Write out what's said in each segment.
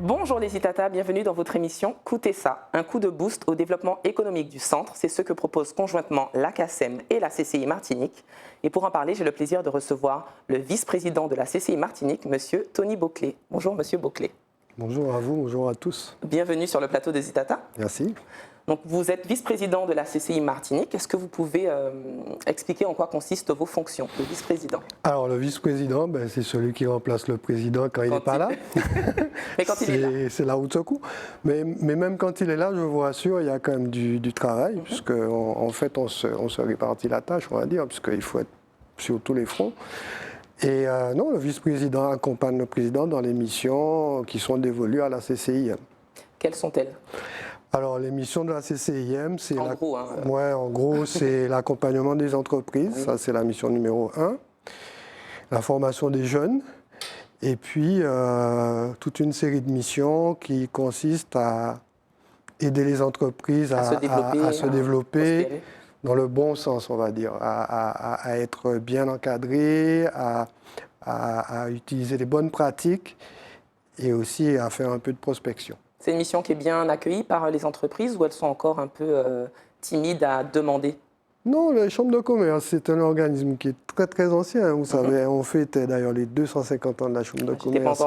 Bonjour les Itata, bienvenue dans votre émission Coûtez ça, un coup de boost au développement économique du centre. C'est ce que proposent conjointement la CACEM et la CCI Martinique. Et pour en parler, j'ai le plaisir de recevoir le vice-président de la CCI Martinique, monsieur Tony Boclet. Bonjour monsieur Boclet. Bonjour à vous, bonjour à tous. Bienvenue sur le plateau des Itata. Merci. Donc vous êtes vice-président de la CCI Martinique. Est-ce que vous pouvez expliquer en quoi consistent vos fonctions de vice-président? Alors le vice-président, c'est celui qui remplace le président quand il n'est pas là. Mais quand il est là. C'est la roue de secours. Mais même quand il est là, je vous rassure, il y a quand même du travail, puisque en fait on se répartit la tâche, on va dire, puisqu'il faut être sur tous les fronts. Et non, le vice-président accompagne le président dans les missions qui sont dévolues à la CCIM. Quelles sont-elles? Alors, les missions de la CCIM, c'est en gros, c'est l'accompagnement des entreprises, oui. Ça c'est la mission numéro 1, la formation des jeunes, et puis toute une série de missions qui consistent à aider les entreprises à se développer dans le bon sens, on va dire, à être bien encadrées, à utiliser les bonnes pratiques et aussi à faire un peu de prospection. C'est une mission qui est bien accueillie par les entreprises ou elles sont encore un peu timides à demander? Non, les chambres de commerce, c'est un organisme qui est très très ancien. Vous savez, on fêtait d'ailleurs les 250 ans de la chambre de commerce.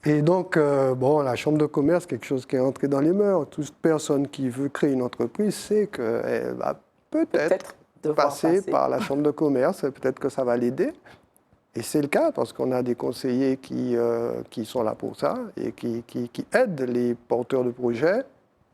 Et donc, la chambre de commerce, quelque chose qui est entré dans les mœurs. Toute personne qui veut créer une entreprise sait qu'elle va peut-être passer par la chambre de commerce, peut-être que ça va l'aider. Et c'est le cas parce qu'on a des conseillers qui sont là pour ça et qui aident les porteurs de projets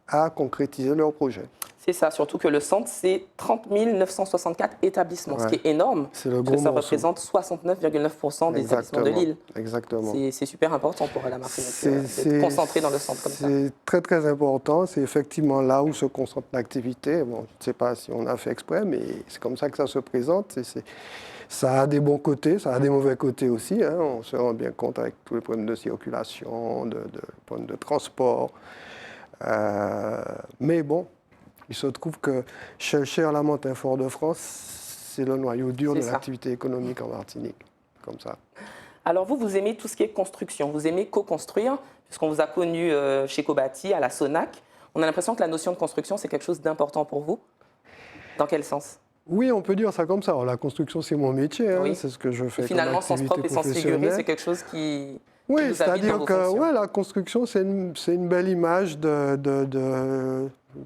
à concrétiser leurs projets. C'est ça, surtout que le centre, c'est 30 964 établissements, ce qui est énorme. C'est le gros morceau. Ça représente 69,9% des établissements de l'île. Exactement. C'est super important pour la Martinique d'être concentré dans le centre comme ça. C'est très très important, c'est effectivement là où se concentre l'activité. Bon, je ne sais pas si on a fait exprès, mais c'est comme ça que ça se présente. Ça a des bons côtés, ça a des mauvais côtés aussi. On se rend bien compte avec tous les problèmes de circulation, de problèmes de transport. Mais bon, il se trouve que Shellshare, Lamentin, Fort-de-France, c'est le noyau dur de l'activité économique en Martinique. Comme ça. Alors vous aimez tout ce qui est construction, vous aimez co-construire, puisqu'on vous a connu chez Cobati, à la SONAC. On a l'impression que la notion de construction, c'est quelque chose d'important pour vous. Dans quel sens? Oui, on peut dire ça comme ça. Alors, la construction, c'est mon métier, oui. C'est ce que je fais. Et finalement, sens propre et sens figuré, c'est quelque chose qui oui, vous c'est-à-dire que la construction, c'est une belle image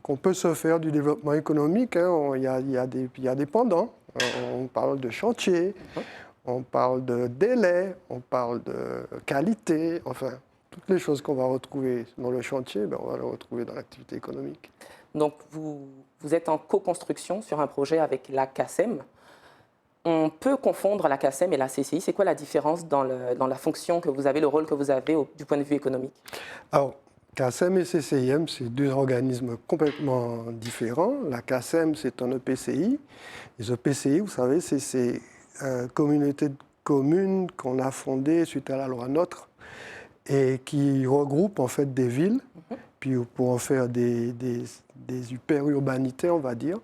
qu'on peut se faire du développement économique. Il y a des pendants. On parle de chantier, on parle de délai, on parle de qualité. Enfin, toutes les choses qu'on va retrouver dans le chantier, on va les retrouver dans l'activité économique. Donc, vous êtes en co-construction sur un projet avec la CACEM. On peut confondre la CACEM et la CCI. C'est quoi la différence dans la fonction que vous avez, le rôle que vous avez du point de vue économique? Alors, CACEM et CCIM, c'est deux organismes complètement différents. La CACEM, c'est un EPCI. Les EPCI, vous savez, c'est ces communautés de communes qu'on a fondées suite à la loi NOTRe et qui regroupent en fait des villes, puis pour en faire des hyper-urbanités, on va dire,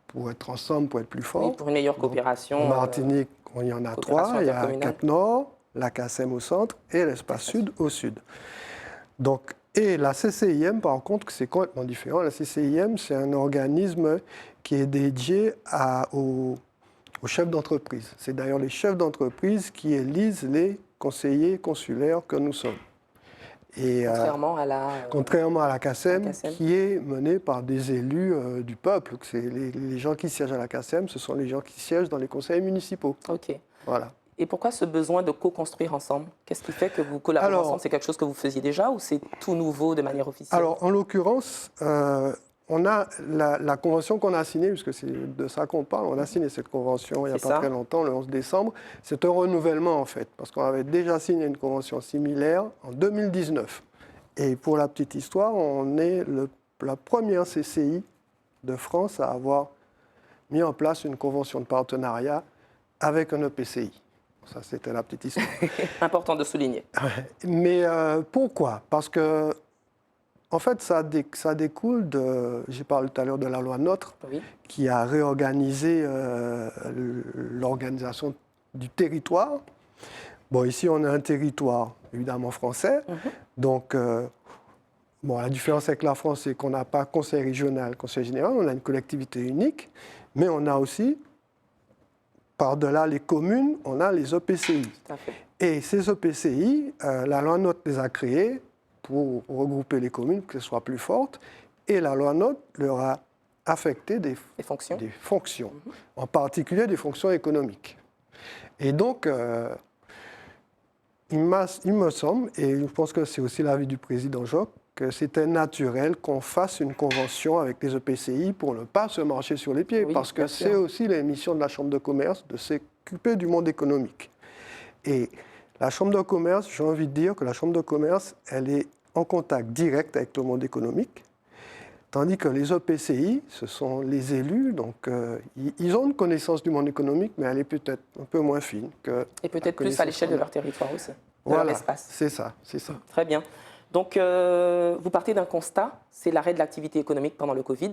pour être ensemble, pour être plus fort. Oui, pour une meilleure coopération. En Martinique, il y en a 3. Il y a Cap-Nord, la CACEM au centre et l'Espace Sud au sud. Donc, et la CCIM, par contre, c'est complètement différent. La CCIM, c'est un organisme qui est dédié aux chefs d'entreprise. C'est d'ailleurs les chefs d'entreprise qui élisent les conseillers consulaires que nous sommes. Et, contrairement à la CACEM, qui est menée par des élus du peuple. Les gens qui siègent à la CACEM, ce sont les gens qui siègent dans les conseils municipaux. OK. Voilà. Et pourquoi ce besoin de co-construire ensemble? Qu'est-ce qui fait que vous collaborez ensemble? C'est quelque chose que vous faisiez déjà ou c'est tout nouveau de manière officielle? Alors, en l'occurrence, on a la convention qu'on a signée, puisque c'est de ça qu'on parle, on a signé cette convention il n'y a pas très longtemps, le 11 décembre. C'est un renouvellement, en fait, parce qu'on avait déjà signé une convention similaire en 2019. Et pour la petite histoire, on est la première CCI de France à avoir mis en place une convention de partenariat avec un EPCI. Ça, c'était la petite histoire. Important de souligner. Mais pourquoi? Parce que, en fait, ça découle j'ai parlé tout à l'heure de la loi NOTRe, qui a réorganisé l'organisation du territoire. Bon, ici, on a un territoire. évidemment français. Donc, la différence avec la France, c'est qu'on n'a pas conseil régional, conseil général, on a une collectivité unique, mais on a aussi, par-delà les communes, on a les EPCI. Tout à fait. Et ces EPCI, la loi NOTRe les a créés pour regrouper les communes, pour qu'elles soient plus fortes, et la loi NOTRe leur a affecté des fonctions, en particulier des fonctions économiques. Et donc, il me semble, et je pense que c'est aussi l'avis du président Joc, que c'était naturel qu'on fasse une convention avec les EPCI pour ne pas se marcher sur les pieds, parce que c'est aussi la mission de la Chambre de commerce de s'occuper du monde économique. Et la Chambre de commerce, j'ai envie de dire que la Chambre de commerce, elle est en contact direct avec le monde économique, tandis que les EPCI, ce sont les élus, donc ils ont une connaissance du monde économique, mais elle est peut-être un peu moins fine que... Et peut-être plus à l'échelle de leur territoire aussi, de leur espace. C'est ça, c'est ça. Très bien. Donc, vous partez d'un constat, c'est l'arrêt de l'activité économique pendant le Covid.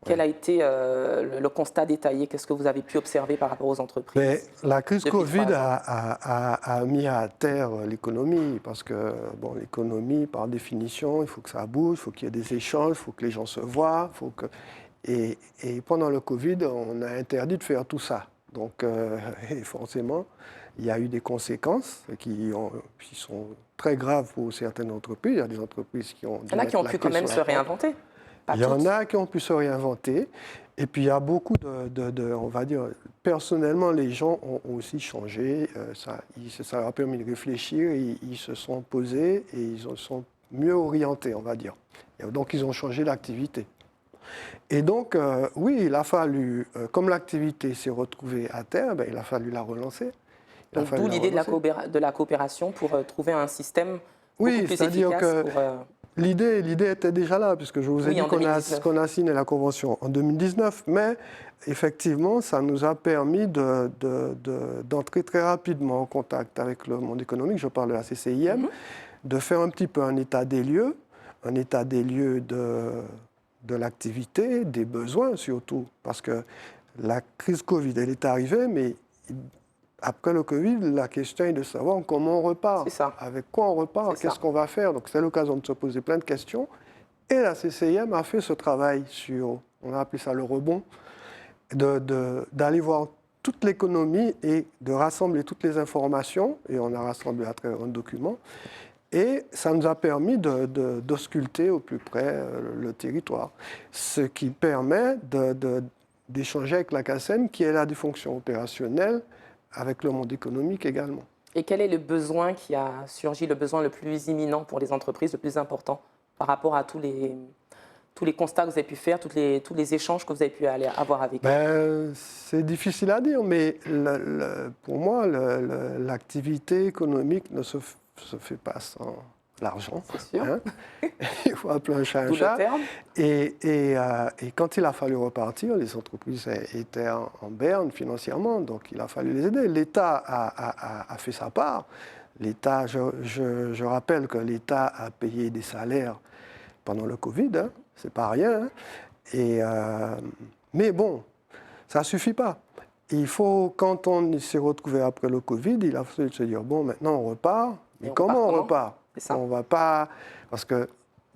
Quel a été le constat détaillé? Qu'est-ce que vous avez pu observer par rapport aux entreprises? La crise Covid a mis à terre l'économie, parce que l'économie, par définition, il faut que ça bouge, il faut qu'il y ait des échanges, il faut que les gens se voient. Et pendant le Covid, on a interdit de faire tout ça. Donc, forcément, il y a eu des conséquences qui sont très graves pour certaines entreprises. Il y a des entreprises qui ont... Il y en a qui ont pu quand même se réinventer. Il y en a qui ont pu se réinventer. Et puis, il y a beaucoup on va dire, personnellement, les gens ont aussi changé. Ça leur a permis de réfléchir. Ils se sont posés et ils se sont mieux orientés, on va dire. Et donc, ils ont changé d'activité. Et donc, oui, il a fallu, comme l'activité s'est retrouvée à terre, il a fallu la relancer. D'où l'idée de la coopération pour trouver un système beaucoup plus efficace. Oui, c'est-à-dire que l'idée était déjà là, puisque je vous ai dit qu'on a signé la Convention en 2019, mais effectivement, ça nous a permis d'entrer très rapidement en contact avec le monde économique, je parle de la CCIM, de faire un petit peu un état des lieux de l'activité, des besoins surtout, parce que la crise Covid, elle est arrivée, mais après le Covid, la question est de savoir comment on repart, avec quoi on repart, qu'est-ce qu'on va faire. Donc c'est l'occasion de se poser plein de questions. Et la CCIM a fait ce travail sur, on a appelé ça le rebond, d'aller voir toute l'économie et de rassembler toutes les informations, et on a rassemblé à travers un document. Et ça nous a permis d'ausculter au plus près le territoire, ce qui permet d'échanger avec la CACEM, qui est là des fonctions opérationnelles, avec le monde économique également. Et quel est le besoin qui a surgi, le besoin le plus imminent pour les entreprises, le plus important, par rapport à tous les constats que vous avez pu faire, tous les échanges que vous avez pu avoir avec eux? C'est difficile à dire, mais pour moi, l'activité économique ne se fait pas sans l'argent. C'est sûr. Hein. Il faut appeler un chat un chat. Et quand il a fallu repartir, les entreprises étaient en berne financièrement, donc il a fallu les aider. L'État a fait sa part. L'État, je rappelle que l'État a payé des salaires pendant le Covid, hein, c'est pas rien. Hein. Mais bon, ça ne suffit pas. Il faut, quand on s'est retrouvé après le Covid, il a fallu se dire, bon, maintenant on repart. Mais comment on repart? On va pas... Parce que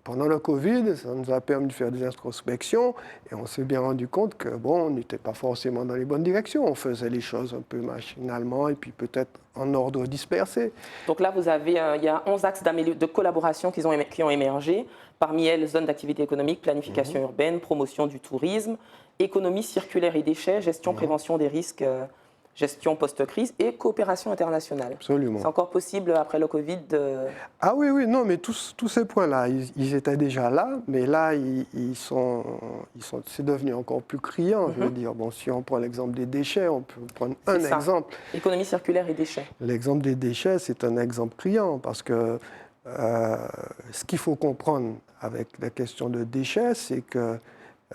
pendant le Covid, ça nous a permis de faire des introspections et on s'est bien rendu compte que, on n'était pas forcément dans les bonnes directions. On faisait les choses un peu machinalement et puis peut-être en ordre dispersé. Donc là, il y a 11 axes de collaboration qui ont émergé. Parmi elles, zone d'activité économique, planification urbaine, promotion du tourisme, économie circulaire et déchets, gestion, prévention des risques, gestion post-crise et coopération internationale. Absolument. C'est encore possible après le Covid Ah oui, non, mais tous ces points-là, ils étaient déjà là, mais là, c'est devenu encore plus criant, je veux dire. Bon, si on prend l'exemple des déchets, on peut prendre un exemple. Économie circulaire et déchets. L'exemple des déchets, c'est un exemple criant, parce que ce qu'il faut comprendre avec la question de déchets, c'est que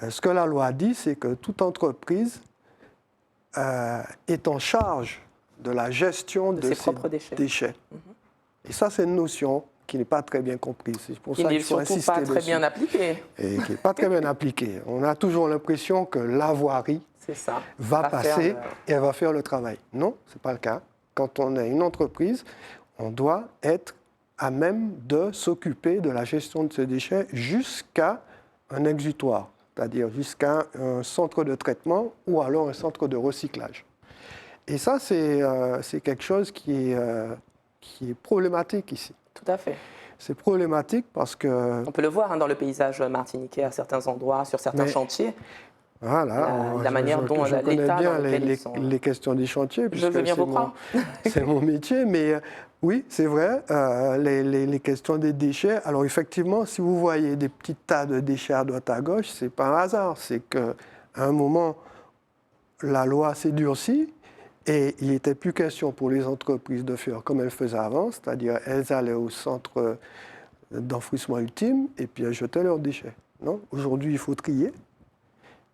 ce que la loi dit, c'est que toute entreprise est en charge de la gestion de ses propres déchets. Et ça, c'est une notion qui n'est pas très bien comprise. C'est pour ça qu'il faut insister dessus. Qui n'est surtout pas très bien appliquée. Et qui n'est pas très bien appliquée. On a toujours l'impression que la voirie va passer et elle va faire le travail. Non, ce n'est pas le cas. Quand on est une entreprise, on doit être à même de s'occuper de la gestion de ces déchets jusqu'à un exutoire, c'est-à-dire jusqu'à un centre de traitement ou alors un centre de recyclage. Et ça, c'est quelque chose qui est problématique ici. Tout à fait. C'est problématique parce que... On peut le voir dans le paysage martiniquais à certains endroits, sur certains chantiers. Voilà, la manière dont je connais l'État bien les questions des chantiers, puisque c'est mon métier, mais oui, c'est vrai, les questions des déchets. Alors effectivement, si vous voyez des petits tas de déchets à droite à gauche, c'est pas un hasard, c'est qu'à un moment, la loi s'est durcie et il n'était plus question pour les entreprises de faire comme elles faisaient avant, c'est-à-dire elles allaient au centre d'enfouissement ultime et puis elles jetaient leurs déchets. Non, aujourd'hui, il faut trier.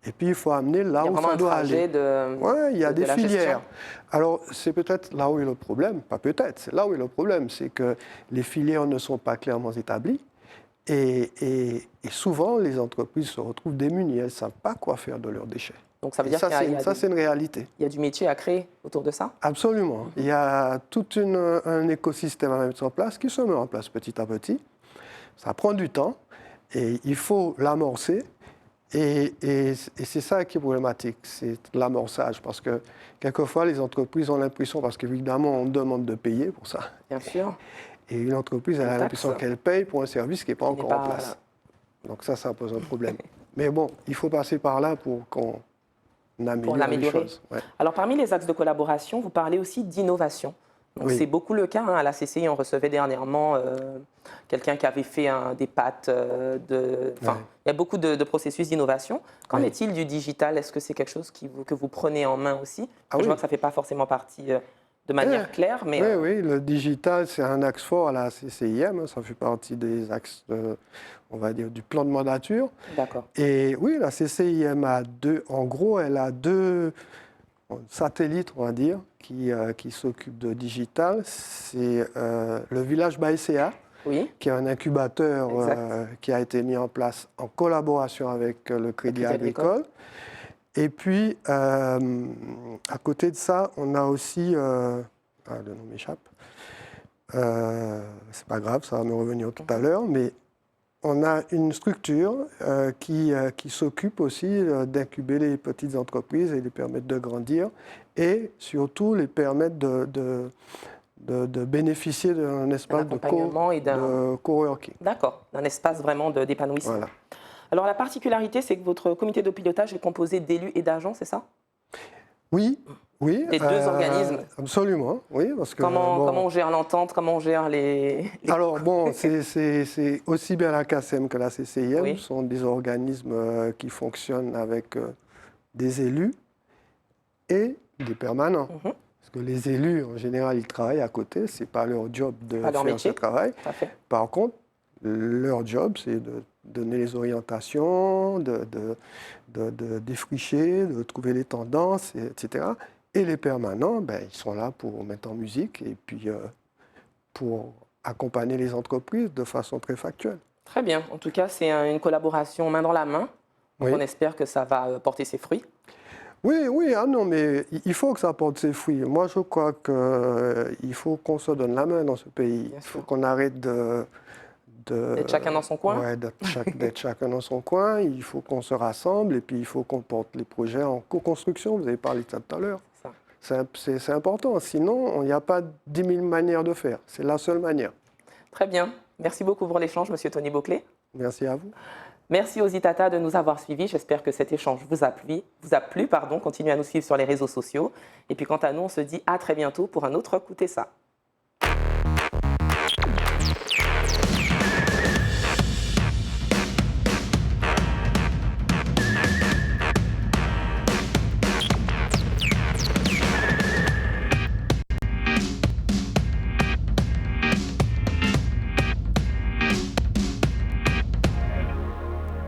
Et puis, il faut amener là où ça doit aller. Oui, il y a des filières. Alors, c'est peut-être là où est le problème. Pas peut-être, c'est là où est le problème. C'est que les filières ne sont pas clairement établies. Et souvent, les entreprises se retrouvent démunies. Elles ne savent pas quoi faire de leurs déchets. Donc, ça veut dire c'est une réalité. Il y a du métier à créer autour de ça? Absolument. Il y a tout un écosystème à mettre en place qui se met en place petit à petit. Ça prend du temps et il faut l'amorcer. Et c'est ça qui est problématique, c'est l'amorçage, parce que quelquefois les entreprises ont l'impression, parce qu'évidemment on demande de payer pour ça. Bien sûr. Et une entreprise elle a l'impression qu'elle paye pour un service qui n'est pas encore en place. Donc ça pose un problème. Mais bon, il faut passer par là pour qu'on améliore les choses. Ouais. Alors parmi les axes de collaboration, vous parlez aussi d'innovation. Oui. C'est beaucoup le cas. À la CCI, on recevait dernièrement quelqu'un qui avait fait des pâtes. Il y a beaucoup de processus d'innovation. Qu'en est-il du digital? Est-ce que c'est quelque chose que vous prenez en main aussi? Je vois que ça ne fait pas forcément partie de manière claire. Mais oui, le digital, c'est un axe fort à la CCIM. Ça fait partie des axes, on va dire, du plan de mandature. D'accord. Et oui, la CCIM a elle a deux satellites, on va dire, qui s'occupe de digital. C'est le village Baïséa, qui est un incubateur qui a été mis en place en collaboration avec le Crédit Agricole. Et puis, à côté de ça, on a aussi... le nom m'échappe. C'est pas grave, ça va me revenir tout à l'heure, mais on a une structure qui s'occupe aussi d'incuber les petites entreprises et les permettre de grandir et surtout les permettre de bénéficier d'un espace de coworking. D'accord, d'un espace vraiment d'épanouissement. Voilà. Alors la particularité, c'est que votre comité de pilotage est composé d'élus et d'agents, c'est ça? Oui. Des deux organismes. Absolument, oui. Parce que, comment on gère l'entente, comment on gère les... Alors bon, c'est aussi bien la CACEM que la CCIM sont des organismes qui fonctionnent avec des élus et des permanents. Parce que les élus, en général, ils travaillent à côté, ce n'est pas leur job de faire ce travail. Par contre, leur job, c'est de donner les orientations, de défricher, de trouver les tendances, etc. Et les permanents, ils sont là pour mettre en musique et puis pour accompagner les entreprises de façon très factuelle. Très bien. En tout cas, c'est une collaboration main dans la main. On espère que ça va porter ses fruits. Oui, mais il faut que ça porte ses fruits. Moi, je crois qu'il faut qu'on se donne la main dans ce pays. Il faut qu'on arrête d'être chacun dans son coin. Oui, d'être chacun dans son coin. Il faut qu'on se rassemble et puis il faut qu'on porte les projets en co-construction. Vous avez parlé de ça tout à l'heure. C'est important. Sinon, il n'y a pas 10 000 manières de faire. C'est la seule manière. Très bien. Merci beaucoup pour l'échange, Monsieur Tony Boclet. Merci à vous. Merci aux Itata de nous avoir suivis. J'espère que cet échange vous a plu. Continuez à nous suivre sur les réseaux sociaux. Et puis quant à nous, on se dit à très bientôt pour un autre Écoutez ça.